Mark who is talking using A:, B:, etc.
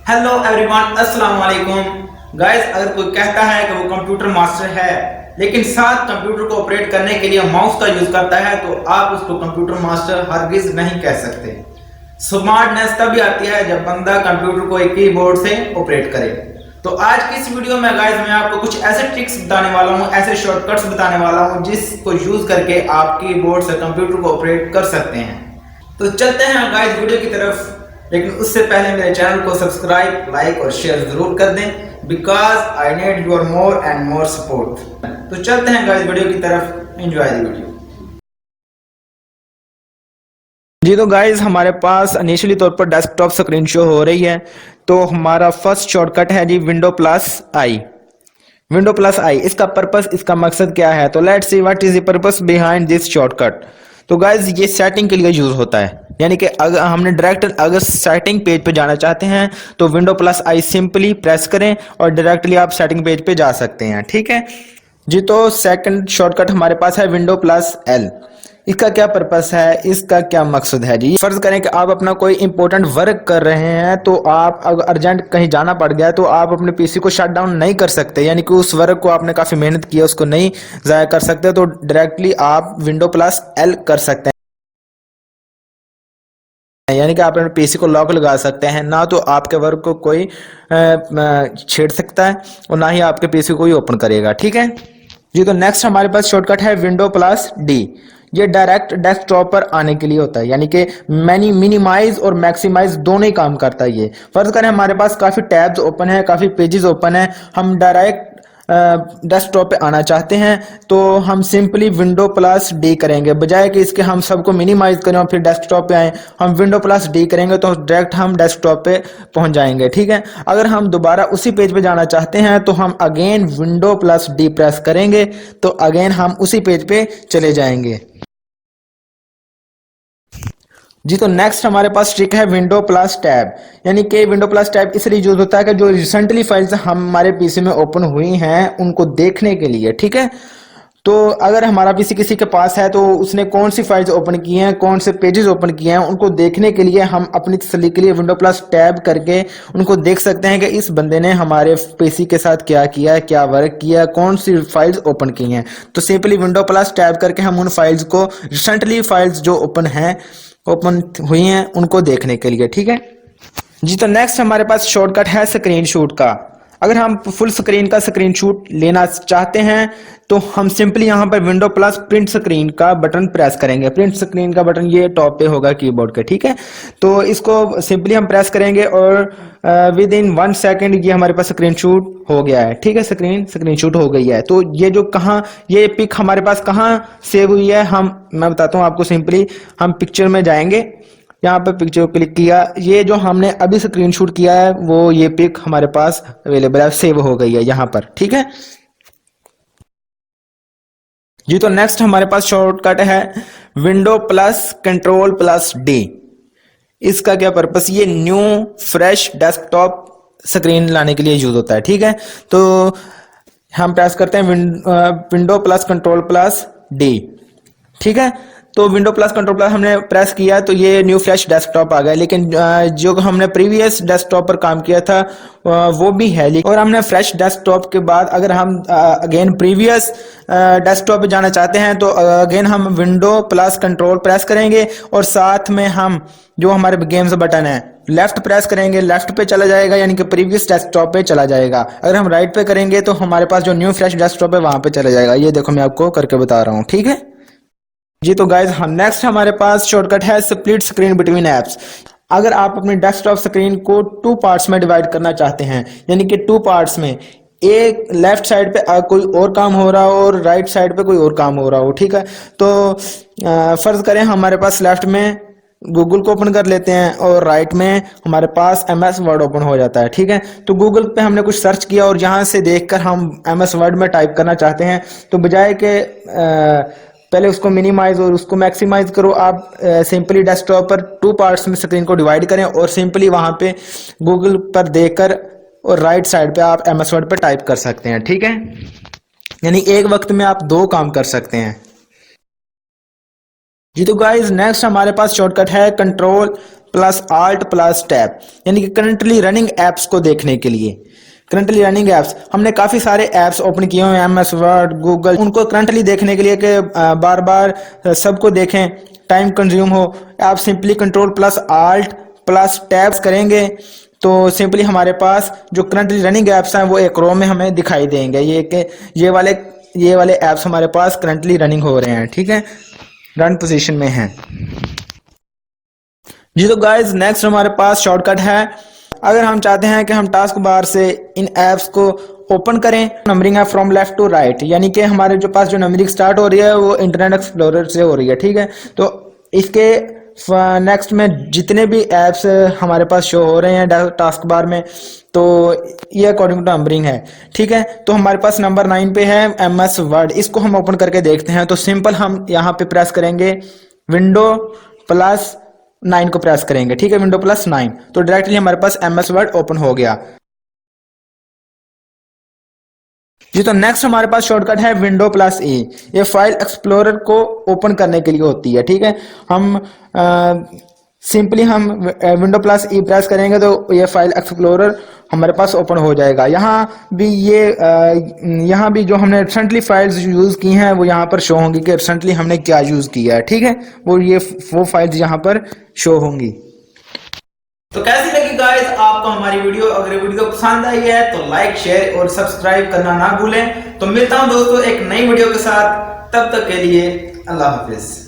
A: Hello everyone, अस्सलाम वालेकुम guys. अगर कोई कहता है कि वो कंप्यूटर मास्टर है लेकिन साथ कंप्यूटर को ऑपरेट करने के लिए माउस का यूज करता है तो आप उसको कंप्यूटर मास्टर हरगिज नहीं कह सकते। स्मार्टनेस तभी आती है जब बंदा कंप्यूटर को एक कीबोर्ड से ऑपरेट करे। तो आज की इस वीडियो में गाइस मैं आपको कुछ ऐसे ट्रिक्स बताने वाला हूँ, ऐसे शॉर्टकट्स बताने वाला हूँ जिसको यूज करके आप कीबोर्ड से कंप्यूटर को ऑपरेट कर सकते हैं। तो चलते हैं गाइस वीडियो की तरफ, लेकिन उससे पहले मेरे चैनल को सब्सक्राइब, लाइक और शेयर जरूर कर दें because I need your more and more support. तो चलते हैं गाइस वीडियो की तरफ, एंजॉय द वीडियो। जी तो गाइस हमारे पास इनिशियली तौर पर डेस्कटॉप स्क्रीन शो हो रही है। तो हमारा फर्स्ट शॉर्टकट है जी विंडो प्लस आई। विंडो प्लस आई, इसका पर्पस, इसका मकसद क्या है? तो let's see what is the purpose behind this shortcut. तो गाइस ये सेटिंग के लिए यूज होता है, यानी कि अगर हमने डायरेक्ट अगर सेटिंग पेज पे जाना चाहते हैं तो window plus I simply press करें और डायरेक्टली आप सेटिंग पेज पे जा सकते हैं। ठीक है जी। तो सेकंड शॉर्टकट हमारे पास है विंडो प्लस एल। इसका क्या पर्पस है, इसका क्या मकसद है जी? फर्ज करें कि आप अपना कोई इंपॉर्टेंट वर्क कर रहे हैं तो आप अगर अर्जेंट कहीं जाना पड़ गया तो आप अपने पीसी को शट डाउन नहीं कर सकते, यानी कि उस वर्क को आपने काफी मेहनत की है उसको नहीं जाया कर सकते, तो डायरेक्टली आप विंडो प्लस एल कर सकते हैं। यानी कि आप अपने पीसी को लॉक लगा सकते हैं, ना तो आपके वर्क को कोई छेड़ सकता है और ना ही आपके पीसी को ही ओपन करेगा। ठीक है जी। तो नेक्स्ट हमारे पास शॉर्टकट है विंडो प्लस डी। ये डायरेक्ट डेस्कटॉप पर आने के लिए होता है, यानी कि मिनिमाइज और मैक्सिमाइज दोनों ही काम करता है। ये फर्ज करें हमारे पास काफी टैब्स ओपन है, काफी पेजेस ओपन है, हम डायरेक्ट डेस्कटॉप पे आना चाहते हैं तो हम सिंपली विंडो प्लस डी करेंगे, बजाय कि इसके हम सबको मिनिमाइज करें और फिर डेस्कटॉप पे आए। हम विंडो प्लस डी करेंगे तो डायरेक्ट हम डेस्कटॉप पे पहुंच जाएंगे। ठीक है। अगर हम दोबारा उसी पेज पे जाना चाहते हैं तो हम again window plus D press करेंगे तो अगेन हम उसी पेज पे चले जाएंगे जी। तो नेक्स्ट हमारे पास ट्रिक है विंडो प्लस टैब। यानी कि विंडो प्लस टैब इसलिए यूज होता है कि जो रिसेंटली फाइल्स हमारे पीसी में ओपन हुई हैं उनको देखने के लिए। ठीक है। तो अगर हमारा पीसी किसी के पास है तो उसने कौन सी फाइल्स ओपन की हैं, कौन से पेजेस ओपन किए हैं, उनको देखने के लिए हम अपनी तसल्ली के लिए विंडो प्लस टैब करके उनको देख सकते हैं कि इस बंदे ने हमारे पीसी के साथ क्या किया, क्या वर्क किया, कौन सी फाइल्स ओपन की हैं। तो सिंपली विंडो प्लस टैब करके हम उन फाइल्स को, रिसेंटली फाइल्स जो ओपन हुई हैं उनको देखने के लिए। ठीक है जी। तो नेक्स्ट हमारे पास शॉर्टकट है स्क्रीनशॉट का। अगर हम फुल स्क्रीन का स्क्रीनशॉट लेना चाहते हैं तो हम सिंपली यहाँ पर विंडो प्लस प्रिंट स्क्रीन का बटन प्रेस करेंगे। प्रिंट स्क्रीन का बटन ये टॉप पे होगा कीबोर्ड के। ठीक है। तो इसको सिंपली हम प्रेस करेंगे और विद इन 1 सेकेंड ये हमारे पास स्क्रीनशॉट हो गया है। ठीक है। स्क्रीनशॉट हो गई है। तो ये जो ये पिक हमारे पास कहाँ सेव हुई है, मैं बताता हूँ आपको। सिंपली हम पिक्चर में जाएंगे, यहाँ पे पिक्चर को क्लिक किया, ये जो हमने अभी स्क्रीनशॉट किया है वो ये पिक हमारे पास अवेलेबल है, सेव हो गई है यहाँ पर। ठीक है जी। तो नेक्स्ट हमारे पास शॉर्टकट है window plus control plus D. इसका क्या पर्पस? ये न्यू फ्रेश डेस्कटॉप स्क्रीन लाने के लिए यूज होता है। ठीक है। तो हम प्रेस करते हैं window plus control plus D. ठीक है। तो विंडो प्लस कंट्रोल प्लस हमने प्रेस किया तो ये न्यू फ्रेश डेस्कटॉप आ गया, लेकिन जो हमने प्रीवियस डेस्कटॉप पर काम किया था वो भी है। और हमने फ्रेश डेस्कटॉप के बाद अगर हम अगेन प्रीवियस डेस्कटॉप पे जाना चाहते हैं तो अगेन हम विंडो प्लस कंट्रोल प्रेस करेंगे और साथ में हम जो हमारे गेम्स बटन है लेफ्ट प्रेस करेंगे, लेफ्ट पे चला जाएगा, यानी कि प्रीवियस डेस्कटॉप पे चला जाएगा। अगर हम राइट पे करेंगे तो हमारे पास जो न्यू फ्रेश डेस्कटॉप है वहां पे चला जाएगा। ये देखो मैं आपको करके बता रहा हूँ। ठीक है जी। तो गाइज नेक्स्ट हमारे पास शॉर्टकट है स्प्लिट स्क्रीन बिटवीन एप्स। अगर आप अपने डेस्कटॉप स्क्रीन को 2 पार्ट्स में डिवाइड करना चाहते हैं, यानी कि 2 पार्ट्स में, एक लेफ्ट साइड पे कोई और काम हो रहा हो और राइट साइड पे कोई और काम हो रहा हो। ठीक है। तो फर्ज करें हमारे पास लेफ्ट में गूगल को ओपन कर लेते हैं और राइट में हमारे पास MS वर्ड ओपन हो जाता है। ठीक है। तो गूगल पे हमने कुछ सर्च किया और यहाँ से देखकर हम MS वर्ड में टाइप करना चाहते हैं, तो बजाय के पहले उसको मिनिमाइज और उसको मैक्सिमाइज करो, आप सिंपली डेस्कटॉप पर 2 पार्ट्स में स्क्रीन को डिवाइड करें और सिंपली वहां पे गूगल पर देखकर और राइट साइड पे आप MS वर्ड पे टाइप कर सकते हैं। ठीक है। यानी एक वक्त में आप 2 काम कर सकते हैं जी। तो गाइज नेक्स्ट हमारे पास शॉर्टकट है control plus alt plus tab, यानी कि करंटली रनिंग एप्स को देखने के लिए। करंटली रनिंग एप्स, हमने काफ़ी सारे ऐप्स ओपन किए हुए हैं, MS वर्ड, गूगल, उनको करंटली देखने के लिए कि बार बार सबको देखें, टाइम कंज्यूम हो, आप simply control plus alt plus tabs करेंगे तो सिंपली हमारे पास जो करंटली रनिंग ऐप्स हैं वो एक रो में हमें दिखाई देंगे। ये वाले ऐप्स हमारे पास करंटली रनिंग हो रहे हैं, ठीक है, रन पोजीशन में हैं जी। तो गाइज नेक्स्ट हमारे पास शॉर्टकट है। अगर हम चाहते हैं कि हम टास्क बार से इन ऐप्स को ओपन करें, नंबरिंग है फ्रॉम लेफ्ट टू राइट, यानी कि हमारे जो पास जो नंबरिंग स्टार्ट हो रही है वो इंटरनेट एक्सप्लोरर से हो रही है, ठीक है। तो इसके नेक्स्ट में जितने भी ऐप्स हमारे पास शो हो रहे हैं टास्क बार में, तो ये अकॉर्डिंग टू नंबरिंग है, ठीक है। तो हमारे पास नंबर 9 पे है MS वर्ड, इसको हम ओपन करके देखते हैं। तो सिंपल हम यहाँ पे प्रेस करेंगे विंडो प्लस 9 को प्रेस करेंगे, ठीक है, विंडो प्लस 9, तो डायरेक्टली हमारे पास MS वर्ड ओपन हो गया जी। तो नेक्स्ट हमारे पास शॉर्टकट है विंडो प्लस E, ये फाइल एक्सप्लोरर को ओपन करने के लिए होती है, ठीक है। हम सिंपली हम विंडो प्लस E प्रेस करेंगे तो ये फाइल एक्सप्लोरर हमारे पास ओपन हो जाएगा। यहाँ भी जो हमने रिसेंटली फाइल्स यूज़ की हैं वो यहाँ पर शो होंगी कि रिसेंटली हमने क्या यूज़ किया है, ठीक है, वो फाइल्स यहाँ पर शो होंगी। तो कैसी लगी गाइस आपको हमारी वीडियो? अगर वीडियो पसंद आई है तो लाइक, शेयर और सब्सक्राइब करना ना भूलें। तो मिलता हूं दोस्तों एक नई वीडियो के साथ, तब तक के लिए अल्लाह हाफिज।